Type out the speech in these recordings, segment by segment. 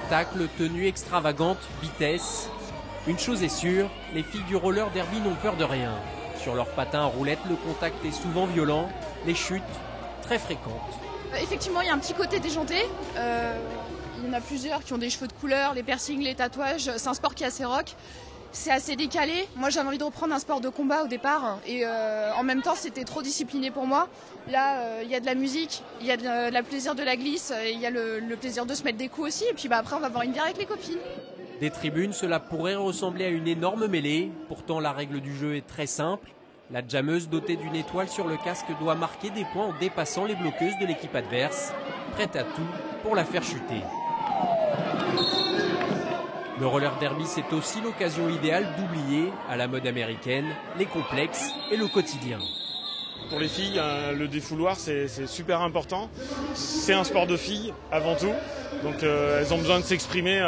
Spectacle, tenue extravagante, vitesse. Une chose est sûre, les filles du roller derby n'ont peur de rien. Sur leurs patins à roulettes, le contact est souvent violent, les chutes très fréquentes. Effectivement, il y a un petit côté déjanté. Il y en a plusieurs qui ont des cheveux de couleur, les piercings, les tatouages. C'est un sport qui est assez rock. C'est assez décalé. Moi, j'avais envie de reprendre un sport de combat au départ. Et en même temps, c'était trop discipliné pour moi. Là, il y a de la musique, il y a de la plaisir de la glisse, il y a le plaisir de se mettre des coups aussi. Et puis après, on va boire une bière avec les copines. Des tribunes, cela pourrait ressembler à une énorme mêlée. Pourtant, la règle du jeu est très simple. La jammeuse dotée d'une étoile sur le casque doit marquer des points en dépassant les bloqueuses de l'équipe adverse, prête à tout pour la faire chuter. Le roller derby, c'est aussi l'occasion idéale d'oublier, à la mode américaine, les complexes et le quotidien. Pour les filles, le défouloir, c'est super important. C'est un sport de filles, avant tout. Donc elles ont besoin de s'exprimer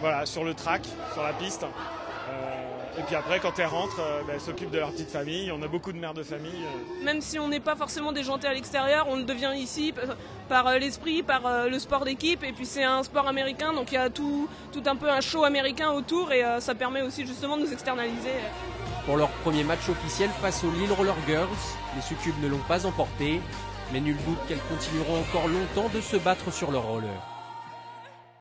voilà, sur le track, sur la piste. Et puis après, quand elles rentrent, elles s'occupent de leur petite famille. On a beaucoup de mères de famille. Même si on n'est pas forcément déjanté à l'extérieur, on le devient ici par l'esprit, par le sport d'équipe. Et puis c'est un sport américain, donc il y a tout un peu un show américain autour. Et ça permet aussi justement de nous externaliser. Pour leur premier match officiel face aux Lille Roller Girls, les succubes ne l'ont pas emporté. Mais nul doute qu'elles continueront encore longtemps de se battre sur le roller.